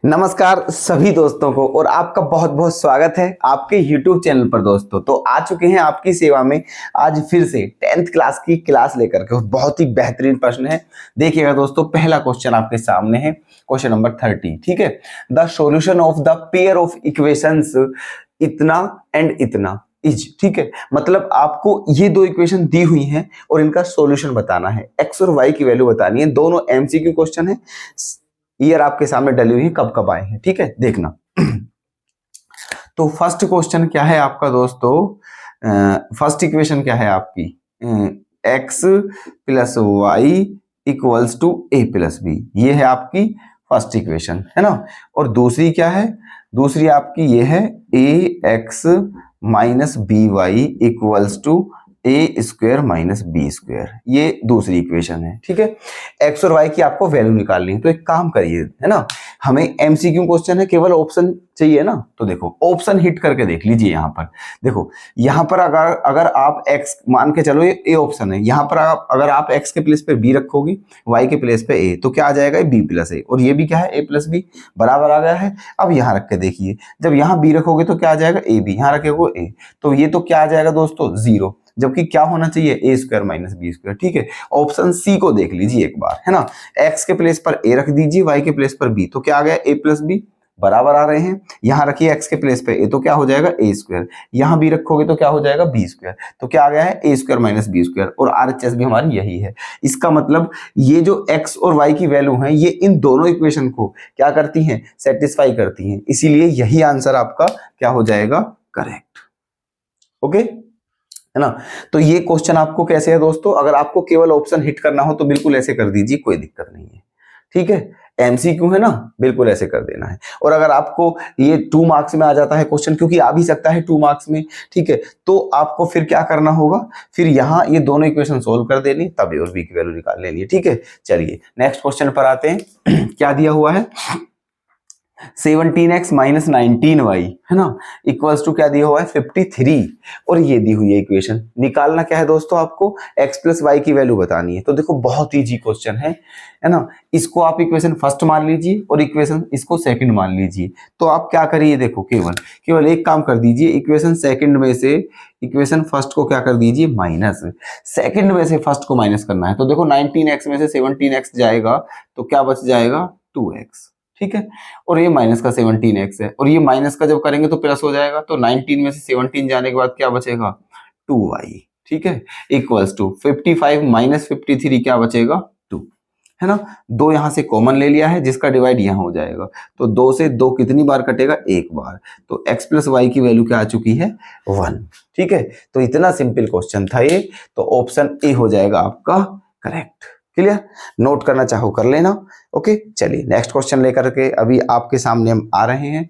नमस्कार सभी दोस्तों को और आपका बहुत बहुत स्वागत है आपके YouTube चैनल पर। दोस्तों तो आ चुके हैं आपकी सेवा में आज फिर से 10th क्लास की क्लास लेकर के। बहुत ही बेहतरीन प्रश्न है। देखिएगा दोस्तों, पहला क्वेश्चन आपके सामने है, क्वेश्चन नंबर 30। ठीक है, the solution of the pair of equations इतना एंड इतना इज। ठीक है, मतलब आपको ये दो इक्वेशन दी हुई हैं और इनका सॉल्यूशन बताना है, एक्स और वाई की वैल्यू बतानी है। दोनों एमसीक्यू क्वेश्चन है, ईयर आपके सामने डली हुई है, कब कब आए हैं। ठीक है, देखना। तो फर्स्ट क्वेश्चन क्या है आपका दोस्तों, फर्स्ट इक्वेशन क्या है आपकी, X plus Y equals to A plus B. ये है आपकी फर्स्ट इक्वेशन, है ना। और दूसरी क्या है, दूसरी आपकी ये है a x minus b y equals to a square minus b square. ये दूसरी इक्वेशन है। ठीक है, एक्स और वाई की आपको वैल्यू निकालनी है। तो एक काम करिए, है ना, हमें एमसीक्यू क्वेश्चन है, केवल ऑप्शन चाहिए ना। तो देखो ऑप्शन हिट करके देख लीजिए। यहाँ पर देखो, यहाँ पर अगर आप x मान के चलो, ये ए ऑप्शन है। यहाँ पर अगर आप x के प्लेस पे b रखोगे, y के प्लेस पे a, तो क्या आ जाएगा, b प्लस ए। और ये भी क्या है, a प्लस बी बराबर आ गया है। अब यहाँ रख के देखिए, जब यहाँ b रखोगे तो क्या आ जाएगा, ए बी। यहाँ रखोगे a, तो ये तो क्या आ जाएगा दोस्तों, 0। जबकि क्या होना चाहिए, ए स्क्वायर माइनस बी स्क्वायर। ठीक है, ऑप्शन सी को देख लीजिए एक बार, है ना। एक्स के प्लेस पर ए रख दीजिए, वाई के प्लेस पर बी, तो क्या आ गया, ए प्लस बी बराबर आ रहे हैं। यहां रखिए एक्स के प्लेस पे ए, तो क्या हो जाएगा, ए स्क्वायर। यहां बी रखोगे तो क्या हो जाएगा, बी स्क्वायर। तो क्या आ गया है, ए स्क्वायर माइनस बी स्क्वायर। और आरएचएस भी हमारी यही है। इसका मतलब ये जो एक्स और वाई की वैल्यू है, ये इन दोनों इक्वेशन को क्या करती हैं, सेटिस्फाई करती हैं। इसीलिए यही आंसर आपका क्या हो जाएगा, करेक्ट। ओके, है ना। तो ये क्वेश्चन आपको कैसे है दोस्तों, अगर आपको केवल ऑप्शन हिट करना हो तो बिल्कुल ऐसे कर दीजिए, कोई दिक्कत नहीं है। ठीक है, एमसीक्यू है ना, बिल्कुल ऐसे कर देना है। और अगर आपको ये 2 मार्क्स में आ जाता है क्वेश्चन, क्योंकि आ भी सकता है 2 मार्क्स में, ठीक है, तो आपको फिर क्या करना होगा, फिर यहाँ ये दोनों इक्वेशन सोल्व कर देनी, तब ए और बी की वैल्यू निकाल लेनी है। ठीक है, चलिए नेक्स्ट क्वेश्चन पर आते हैं। क्या दिया हुआ है, 17x माइनस 19y, है ना, इक्वल्स टू क्या दिया हुआ है, 53। और ये दी हुई है इक्वेशन। निकालना क्या है दोस्तों, आपको x प्लस वाई की वैल्यू बतानी है। तो देखो बहुत इजी क्वेश्चन है ना। इसको आप इक्वेशन फर्स्ट मान लीजिए और इक्वेशन इसको सेकंड मान लीजिए। तो आप क्या करिए, देखो केवल एक काम कर दीजिए, इक्वेशन सेकंड में से इक्वेशन फर्स्ट को क्या कर दीजिए, माइनस। सेकंड में से फर्स्ट को माइनस करना है। तो देखो 19x में से 17x जाएगा तो क्या बच जाएगा, 2x। ठीक है, और ये माइनस का 17x है, और ये माइनस का जब करेंगे तो प्लस हो जाएगा। तो 19 में से 17 जाने के बाद क्या बचेगा, 2y। ठीक है, इक्वल्स टू 55 माइनस 53 क्या बचेगा, 2, है ना। 2 यहां से कॉमन ले लिया है, जिसका डिवाइड यहां हो जाएगा। तो 2 से 2 कितनी बार कटेगा, एक बार। तो x प्लस वाई की वैल्यू क्या आ चुकी है, 1। ठीक है, तो इतना सिंपल क्वेश्चन था ये। तो ऑप्शन ए हो जाएगा आपका करेक्ट। क्लियर, नोट करना चाहो कर लेना। ओके, चलिए नेक्स्ट क्वेश्चन लेकर के अभी आपके सामने हम आ रहे हैं।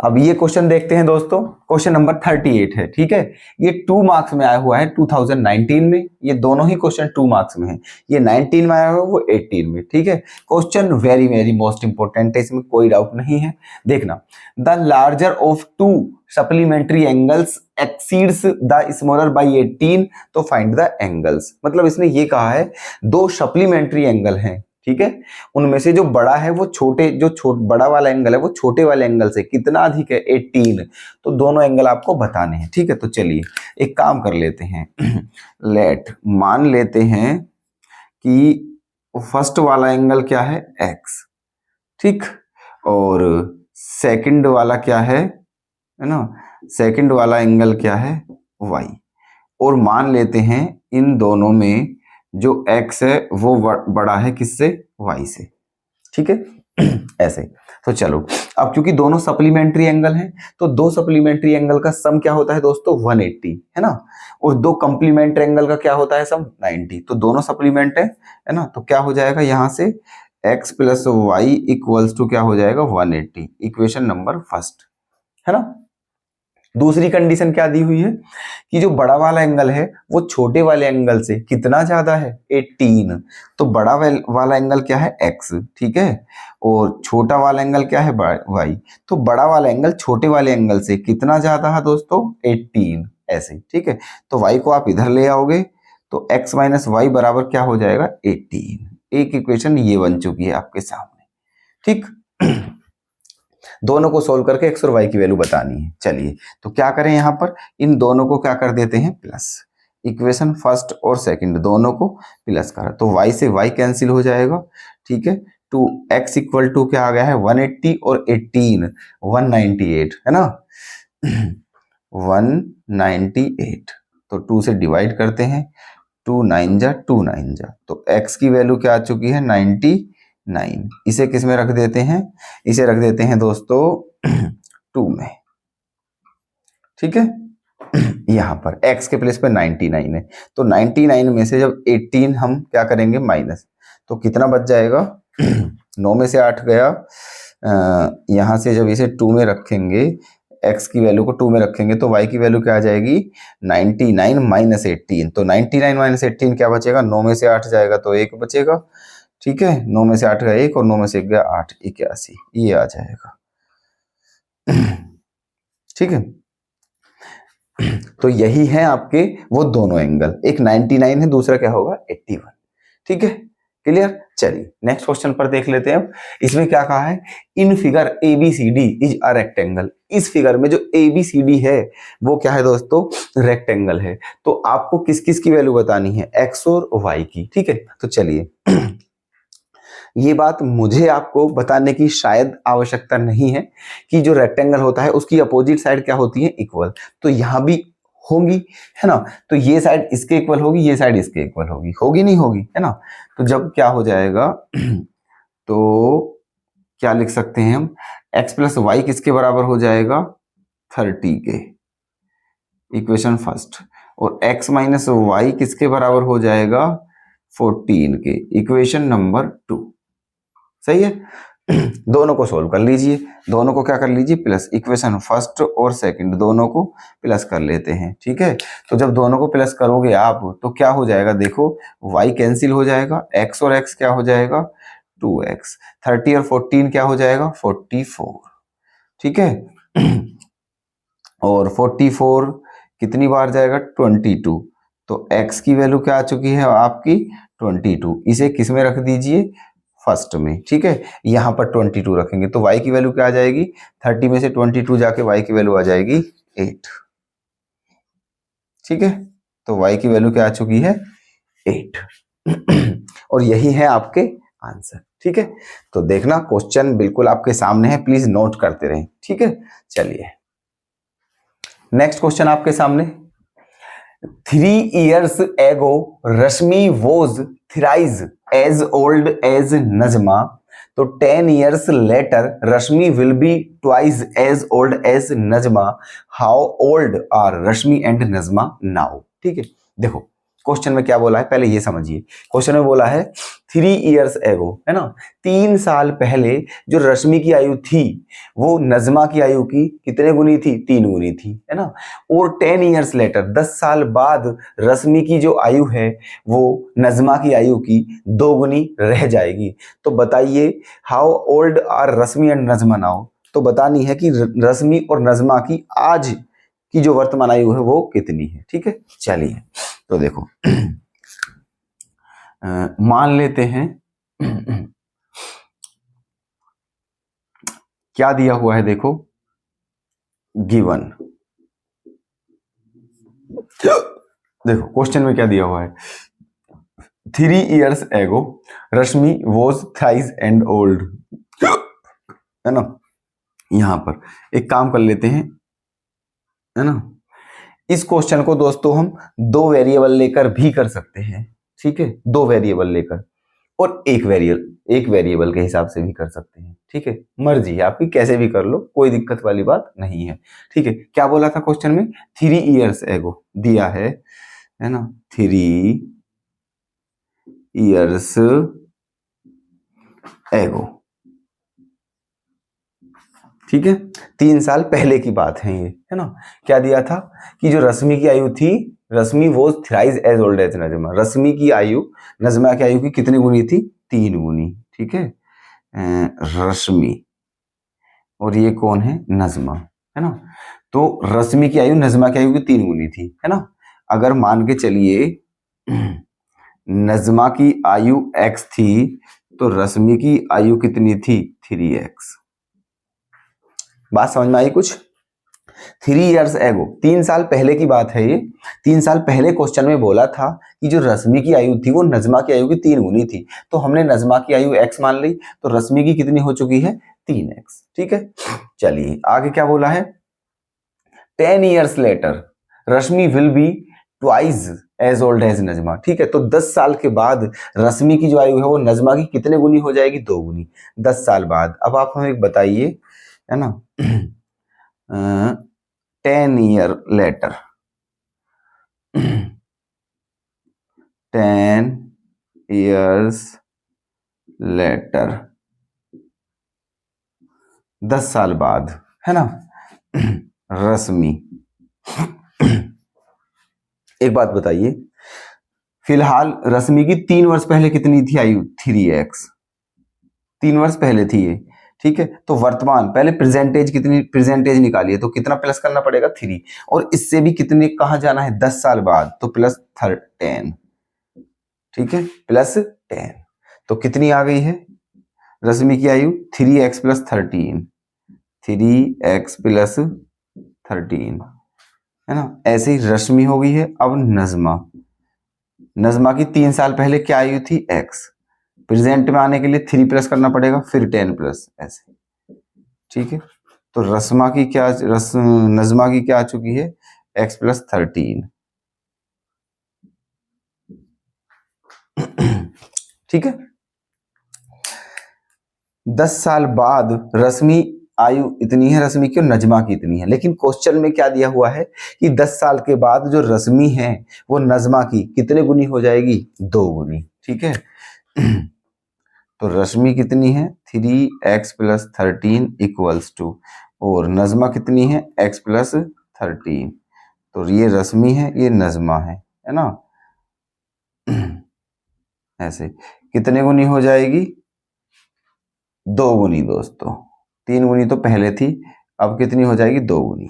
अब ये क्वेश्चन देखते हैं दोस्तों, क्वेश्चन नंबर 38 है। ठीक है, ये 2 मार्क्स में आया हुआ है 2019 में। ये दोनों ही क्वेश्चन 2 मार्क्स में है। ये 19 में आया हुआ है, वो 18 में। ठीक है, question very very most important है, इसमें कोई डाउट नहीं है। देखना, the larger of 2 supplementary angles exceeds the smaller by 18, तो फाइंड द एंगल्स। मतलब इसने ये कहा है, 2 सप्लीमेंट्री एंगल हैं, ठीक है, उनमें से जो बड़ा है वो बड़ा वाला एंगल है वो छोटे वाले एंगल से कितना अधिक है, 18। तो दोनों एंगल आपको बताने हैं। ठीक है, तो चलिए एक काम कर लेते हैं। मान लेते हैं कि फर्स्ट वाला एंगल क्या है, x। ठीक, और सेकंड वाला क्या है ना, सेकंड वाला एंगल क्या है, y। और मान लेते हैं इन दोनों में जो x है वो बड़ा है किससे, y से। ठीक है, ऐसे। तो चलो, अब क्योंकि दोनों सप्लीमेंट्री एंगल हैं, तो 2 सप्लीमेंट्री एंगल का सम क्या होता है दोस्तों, 180, है ना। और 2 कंप्लीमेंट्री एंगल का क्या होता है सम, 90। तो दोनों सप्लीमेंट है ना। तो क्या हो जाएगा, यहां से x plus Y equals to क्या हो जाएगा, 180। इक्वेशन नंबर फर्स्ट, है ना। दूसरी कंडीशन क्या दी हुई है कि जो बड़ा वाला एंगल है वो छोटे वाले एंगल से कितना ज्यादा है, 18। तो बड़ा वाला एंगल क्या है, x। ठीक है, और छोटा वाला एंगल क्या है, y। तो बड़ा वाला एंगल छोटे वाले एंगल से कितना ज्यादा है दोस्तों, 18। ऐसे, ठीक है। तो y को आप इधर ले आओगे तो x माइनस वाई बराबर क्या हो जाएगा, 18। एक इक्वेशन ये बन चुकी है आपके सामने। ठीक, दोनों को सोल्व करके एक्स और वाई की वैल्यू बतानी है। चलिए तो क्या करें, यहां पर इन दोनों को क्या कर देते हैं प्लस, इक्वेशन फर्स्ट और सेकंड दोनों को प्लस करा तो y से y कैंसिल हो जाएगा, ठीक है। टू x इक्वल टू क्या आ गया है 180 और 18 198 है ना 198 तो 2 से डिवाइड करते हैं, 2 9 जा 2 9 जा तो x की वैल्यू क्या आ चुकी है 99। इसे किस में रख देते हैं, इसे रख देते हैं दोस्तों 2 में, ठीक है। यहाँ पर x के प्लेस पे 99 है तो 99 में से जब 18 हम क्या करेंगे माइनस तो कितना बच जाएगा 9 में से 8 गया, यहाँ से जब इसे 2 में रखेंगे x की वैल्यू को 2 में रखेंगे तो y की वैल्यू क्या आ जाएगी 99 माइनस 18 तो 99 माइनस 18 क्या बचेगा, 9 में से 8 जाएगा तो 1 बचेगा, ठीक है। 9 में से 8 गया 1 और 9 में से 1 गया 8 81 ये आ जाएगा, ठीक है। तो यही है आपके वो दोनों एंगल, एक 99 है दूसरा क्या होगा 81, ठीक है क्लियर। चलिए नेक्स्ट क्वेश्चन पर देख लेते हैं। इसमें क्या कहा है, in figure ABCD is a rectangle. इस फिगर में जो ABCD है वो क्या है दोस्तों रेक्टेंगल है। तो आपको किस किस की वैल्यू बतानी है x और y की, ठीक है। तो चलिए ये बात मुझे आपको बताने की शायद आवश्यकता नहीं है कि जो रेक्टेंगल होता है उसकी अपोजिट साइड क्या होती है इक्वल, तो यहां भी होंगी है ना। तो ये साइड इसके इक्वल होगी, ये साइड इसके इक्वल होगी, होगी नहीं होगी है ना। तो जब क्या हो जाएगा तो क्या लिख सकते हैं हम, x प्लस वाई किसके बराबर हो जाएगा 30 के, इक्वेशन फर्स्ट, और x माइनस वाई किसके बराबर हो जाएगा 14 के, इक्वेशन नंबर 2, सही है। दोनों को सोल्व कर लीजिए, दोनों को क्या कर लीजिए प्लस, इक्वेशन फर्स्ट और सेकंड दोनों को प्लस कर लेते हैं, ठीक है। तो जब दोनों को प्लस करोगे आप तो क्या हो जाएगा, देखो y कैंसिल हो जाएगा, x और x क्या हो जाएगा 2x, 30 और 14 क्या हो जाएगा 44, ठीक है। और 44 कितनी बार जाएगा 22, तो x की वैल्यू क्या आ चुकी है आपकी 22, इसे किस में रख दीजिए फर्स्ट में, ठीक है। यहां पर 22 रखेंगे तो y की वैल्यू क्या आ जाएगी 30 में से 22 जाके y की वैल्यू आ जाएगी 8, ठीक है। तो y की वैल्यू क्या आ चुकी है 8 और यही है आपके आंसर, ठीक है। तो देखना क्वेश्चन बिल्कुल आपके सामने है, प्लीज नोट करते रहें, ठीक है। चलिए नेक्स्ट क्वेश्चन आपके सामने, 3 years ago Rashmi was thrice as old as Najma, तो 10 years later Rashmi will be twice as old as Najma, how old are Rashmi and Najma now, ठीक है। देखो क्वेश्चन में क्या बोला है पहले ये समझिए, क्वेश्चन में बोला है 3 years ago है ना, 3 साल पहले जो रश्मि की आयु थी वो नजमा की आयु की कितने गुनी थी 3 गुनी थी है ना, और 10 years later 10 साल बाद रश्मि की जो आयु है वो नजमा की आयु की 2 गुनी रह जाएगी। तो बताइए how old are Rashmi and Najma now, तो बतानी है कि रश्मि और नजमा की आज की जो वर्तमान आयु है वो कितनी है, ठीक है। चलिए तो देखो मान लेते हैं क्या दिया हुआ है, देखो गिवन, देखो क्वेश्चन में क्या दिया हुआ है 3 years ago Rashmi was thrice and old, है ना। यहां पर एक काम कर लेते हैं है ना, इस क्वेश्चन को दोस्तों हम 2 वेरिएबल लेकर भी कर सकते हैं, ठीक है। 2 वेरिएबल लेकर और एक वेरिएबल के हिसाब से भी कर सकते हैं, ठीक है। मर्जी है आपकी, कैसे भी कर लो, कोई दिक्कत वाली बात नहीं है, ठीक है। क्या बोला था क्वेश्चन में 3 years ago दिया है ना, 3 years ago, ठीक है। 3 साल पहले की बात है ये है ना। क्या दिया था कि जो रश्मि की आयु थी, Rashmi was thrice as old as Najma, Rashmi की आयु नजमा की आयु की कितनी गुनी थी 3 गुनी, ठीक है। रश्मि और ये कौन है नजमा है ना, तो रश्मि की आयु नजमा की आयु की 3 गुनी थी है ना। अगर मान के चलिए नजमा की आयु x थी तो रश्मि की आयु कितनी थी 3x। बात समझ में आई कुछ। 3 years एगो, 3 साल पहले की बात है ये। 3 साल पहले क्वेश्चन में बोला था कि जो रश्मि की आयु थी वो नजमा की आयु की 3 गुनी थी, तो हमने नजमा की आयु x मान ली, तो रश्मि की कितनी हो चुकी है 3x। ठीक है, चलिए आगे क्या बोला है। 10 years later Rashmi will be twice as old as Najma. ठीक है, तो 10 साल के बाद रश्मि की जो आयु है वो नजमा की कितने गुनी हो जाएगी, 2 गुनी, 10 साल बाद। अब आप हमें एक बताइए, है ना, 10 year later 10 years later 10 साल बाद, है ना, रश्मि। एक बात बताइए, फिलहाल रश्मि की 3 वर्ष पहले कितनी थी आयु, 3x, 3 वर्ष पहले थी ये। ठीक है, तो वर्तमान, पहले प्रेजेंटेज कितनी, प्रेजेंटेज निकालिए, तो कितना प्लस करना पड़ेगा 3, और इससे भी कितने कहाँ जाना है 10 साल बाद, तो प्लस 10। ठीक है, प्लस 10, तो कितनी आ गई है रश्मि की आयु 3x प्लस 13, 3x प्लस 13, है ना। ऐसे ही रश्मि हो गई है। अब नजमा, नजमा की 3 साल पहले क्या आयु थी x, प्रेजेंट में आने के लिए 3 प्लस करना पड़ेगा, फिर 10 प्लस, ऐसे। ठीक है, तो नजमा की क्या आ चुकी है x प्लस 13। ठीक है, 10 साल बाद रश्मि आयु इतनी है रश्मि की और नजमा की इतनी है, लेकिन क्वेश्चन में क्या दिया हुआ है कि 10 साल के बाद जो रश्मि है वो नजमा की कितने गुनी हो जाएगी, 2 गुनी। ठीक है, तो रश्मि कितनी है 3x प्लस 13 इक्वल्स टू, और नजमा कितनी है x प्लस 13, तो ये रश्मि है ये नजमा है ना। ऐसे कितने गुनी हो जाएगी, 2 गुनी दोस्तों, 3 गुनी तो पहले थी, अब कितनी हो जाएगी 2 गुनी।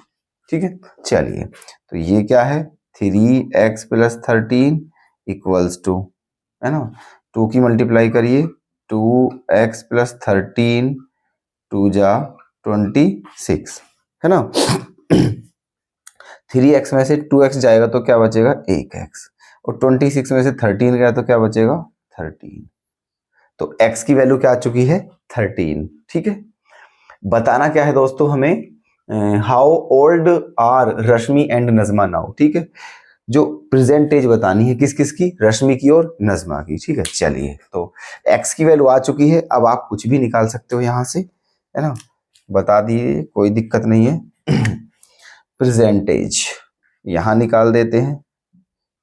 ठीक है, चलिए, तो ये क्या है 3x प्लस 13 इक्वल्स टू, है ना, 2 की मल्टीप्लाई करिए, 2x प्लस 13 2 जा 26, है ना। 3x में से 2x जाएगा तो क्या बचेगा 1x, और 26 में से 13 गया तो क्या बचेगा 13, तो x की वैल्यू क्या आ चुकी है 13। ठीक है, बताना क्या है दोस्तों हमें, how old are Rashmi and Najma now. ठीक है, जो प्रेजेंटेज बतानी है किस किस की, रश्मि की और नजमा की। ठीक है, चलिए, तो x की वैल्यू आ चुकी है, अब आप कुछ भी निकाल सकते हो यहां से, है ना, बता दिए, कोई दिक्कत नहीं है। प्रेजेंटेज यहां निकाल देते हैं,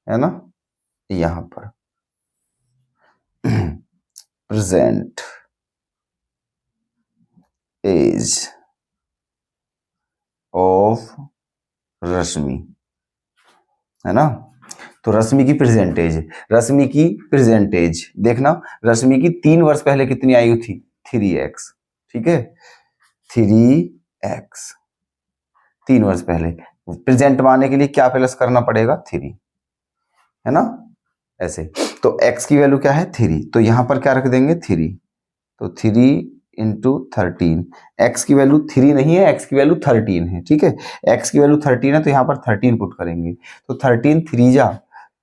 है ना, यहां पर प्रेजेंट एज ऑफ रश्मि, है ना, तो रश्मि की प्रेजेंटेज, रश्मि की प्रेजेंटेज देखना, रश्मि की 3 वर्ष पहले कितनी आयु थी 3x। ठीक है, 3x 3 वर्ष पहले, प्रेजेंट में आने के लिए क्या प्लस करना पड़ेगा 3, है ना, ऐसे। तो x की वैल्यू क्या है 3, तो यहां पर क्या रख देंगे 3, तो 3 इंटू 13, x की वैल्यू 3 नहीं है, x की वैल्यू 13 है। ठीक है, x की वैल्यू 13 है तो यहाँ पर 13 पुट करेंगे, तो 13 3 जा,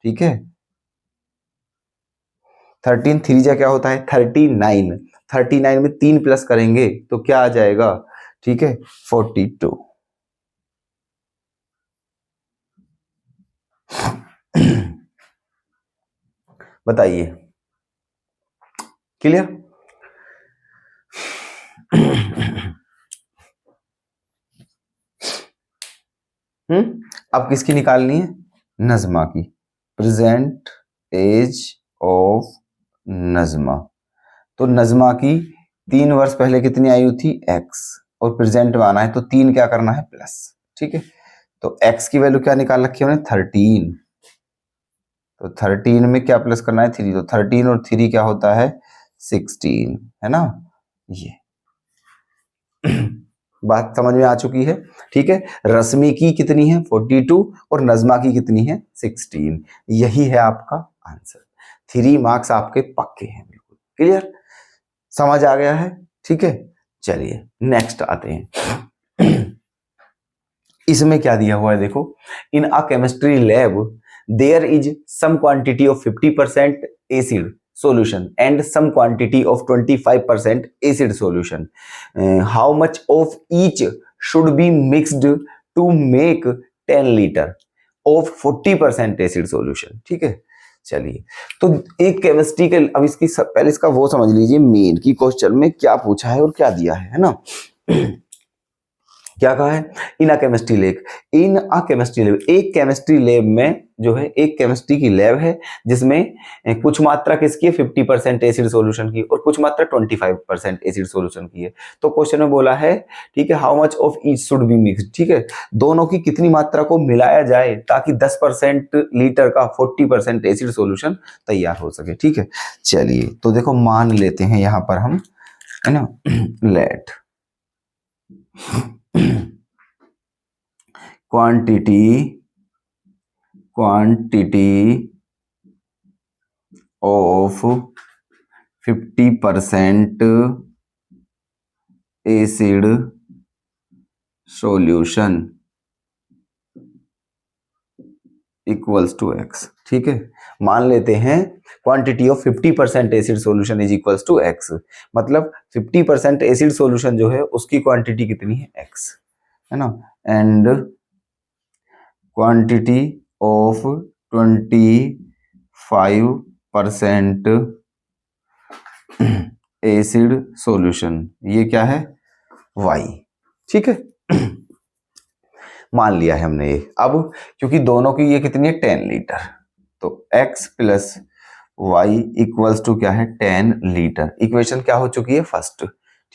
ठीक है, 13 3 जा क्या होता है 39, 39 में 3 प्लस करेंगे तो क्या आ जाएगा, ठीक है 42। बताइए, क्लियर। अब किसकी निकालनी है, नजमा की, प्रेजेंट एज ऑफ नजमा। तो नजमा की 3 वर्ष पहले कितनी आयु थी x, और प्रेजेंट में आना है तो 3 क्या करना है प्लस। ठीक है, तो x की वैल्यू क्या निकाल रखी है हमने 13, तो 13 में क्या प्लस करना है 3, तो 13 और 3 क्या होता है 16, है ना। ये बात समझ में आ चुकी है। ठीक है, रश्मि की कितनी है 42 और नजमा की कितनी है 16, यही है आपका आंसर। 3 मार्क्स आपके पक्के हैं, बिल्कुल क्लियर। समझ आ गया है? ठीक है, चलिए नेक्स्ट आते हैं। इसमें क्या दिया हुआ है देखो, in a chemistry lab there is some quantity of 50% acid solution and some quantity of 25% acid solution. How much of each should be mixed to make 10 liter of 40% acid solution? ठीक है, चलिए तो एक केमिस्ट्री के, अब इसकी पहले इसका वो समझ लीजिए मेन की क्वेश्चन में क्या पूछा है और क्या दिया है ना। क्या कहा है, इन a chemistry lab, in a chemistry lab, एक केमिस्ट्री लैब में जो है, एक केमिस्ट्री की लैब है जिसमें कुछ मात्रा किसकी है, 50% एसिड सॉल्यूशन की और कुछ मात्रा 25% एसिड सॉल्यूशन की है। तो क्वेश्चन में बोला है, ठीक है, how much of each should be mixed, ठीक है, दोनों की कितनी मात्रा को मिलाया जाए ताकि 10% लीटर का 40% एसिड सॉल्यूशन तैयार हो सके। ठीक है, चलिए तो देखो मान लेते हैं यहां पर हम, है ना, let quantity of 50% acid solution equals to x। ठीक है, मान लेते हैं quantity of 50% acid solution is equals to x, मतलब 50% एसिड सॉल्यूशन जो है उसकी क्वांटिटी कितनी है, x, है ना, and quantity of 25% acid solution, ये क्या है, y। ठीक है, मान लिया है हमने ये। अब क्योंकि दोनों की ये कितनी है, 10 लीटर, तो x plus Y equals to क्या है, 10 लीटर। इक्वेशन क्या हो चुकी है, फर्स्ट,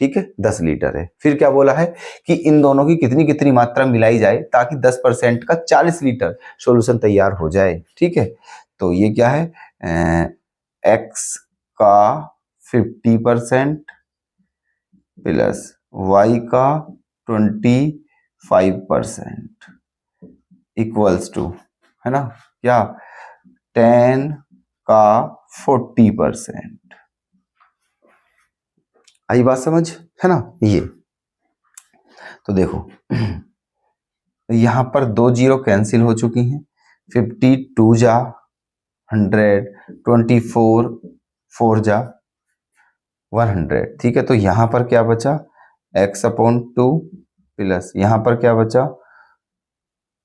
ठीक है, 10 लीटर है। फिर क्या बोला है कि इन दोनों की कितनी कितनी मात्रा मिलाई जाए ताकि 10% का 40 लीटर सॉल्यूशन तैयार हो जाए। ठीक है, तो ये क्या है, x का 50% प्लस y का 25% इक्वल्स टू, है ना, क्या, 10 का 40%। आई बात समझ, है ना। ये तो देखो यहां पर 2 जीरो कैंसिल हो चुकी हैं, 52 जा 100, 24 4 जा 100। ठीक है, तो यहां पर क्या बचा, x/2 प्लस यहां पर क्या बचा,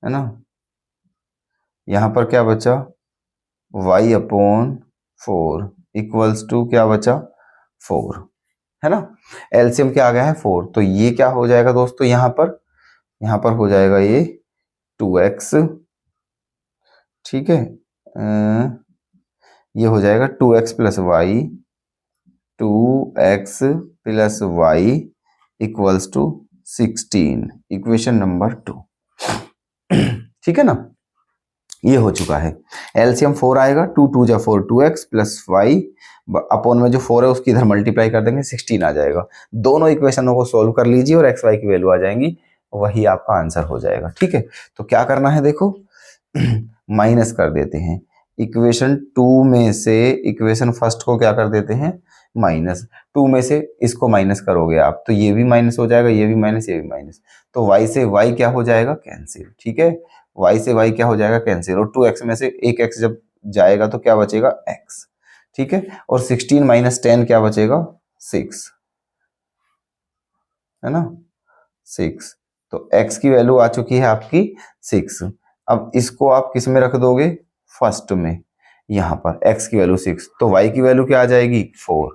है ना, यहां पर क्या बचा, y/4 इक्वल्स टू क्या बचा, 4, है ना। एलसीएम क्या आ गया है, 4, तो ये क्या हो जाएगा दोस्तों, यहां पर हो जाएगा ये 2x। ठीक है, ये हो जाएगा 2x plus Y, 2x plus Y equals to 16, equation number 2। ठीक है ना, ये हो चुका है। एलसीएम 4 आएगा, 2 2 जा 4, 2x प्लस वाई अपॉन में जो 4 है उसकी इधर मल्टीप्लाई कर देंगे, 16 आ जाएगा। दोनों इक्वेशनों को सोल्व कर लीजिए और एक्स वाई की वैल्यू आ जाएंगी, वही आपका आंसर हो जाएगा। ठीक है, तो क्या करना है देखो, माइनस कर देते हैं इक्वेशन 2 में से, इक्वेशन फर्स्ट को क्या कर देते हैं, माइनस, 2 में से इसको माइनस करोगे आप तो ये भी माइनस हो जाएगा, ये भी माइनस, ये भी माइनस, तो y से y क्या हो जाएगा, कैंसिल। ठीक है, y से y क्या हो जाएगा, कैंसिल, और 2x में से एक x जब जाएगा तो क्या बचेगा, x। ठीक है, और 16 माइनस 10 क्या बचेगा, 6, है ना, 6। तो x की वैल्यू आ चुकी है आपकी 6। अब इसको आप किस में रख दोगे, फर्स्ट में, यहां पर x की वैल्यू 6, तो y की वैल्यू क्या आ जाएगी, 4।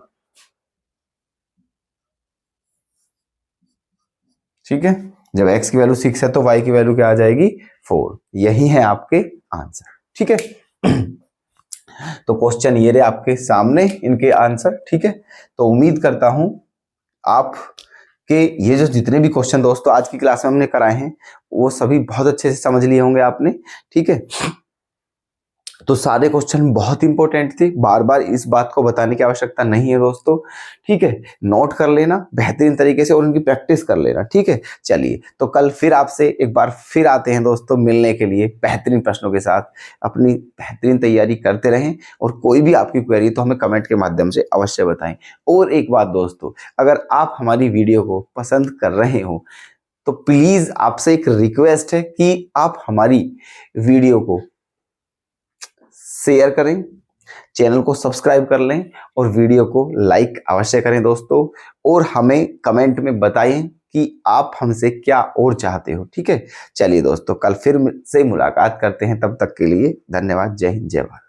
ठीक है, जब x की वैल्यू 6 है तो y की वैल्यू क्या आ जाएगी, 4। यही है आपके आंसर। ठीक है, तो क्वेश्चन ये रहे आपके सामने, इनके आंसर। ठीक है, तो उम्मीद करता हूं आप के ये जो जितने भी क्वेश्चन दोस्तों आज की क्लास में हमने कराए हैं वो सभी बहुत अच्छे से समझ लिए होंगे आपने। ठीक है, तो सारे क्वेश्चन बहुत इंपॉर्टेंट थे, बार बार इस बात को बताने की आवश्यकता नहीं है दोस्तों, ठीक है। नोट कर लेना बेहतरीन तरीके से और उनकी प्रैक्टिस कर लेना, ठीक है। चलिए, तो कल फिर आपसे एक बार फिर आते हैं दोस्तों मिलने के लिए बेहतरीन प्रश्नों के साथ। अपनी बेहतरीन तैयारी करते रहें और कोई भी आपकी क्वेरी तो हमें कमेंट के माध्यम से अवश्य बताएं। और एक बात दोस्तों, अगर आप हमारी वीडियो को पसंद कर रहे हो तो प्लीज आपसे एक रिक्वेस्ट है कि आप हमारी वीडियो को शेयर करें, चैनल को सब्सक्राइब कर लें और वीडियो को लाइक अवश्य करें दोस्तों। और हमें कमेंट में बताएं कि आप हमसे क्या और चाहते हो, ठीक है। चलिए दोस्तों, कल फिर से मुलाकात करते हैं, तब तक के लिए धन्यवाद। जय हिंद, जय भारत।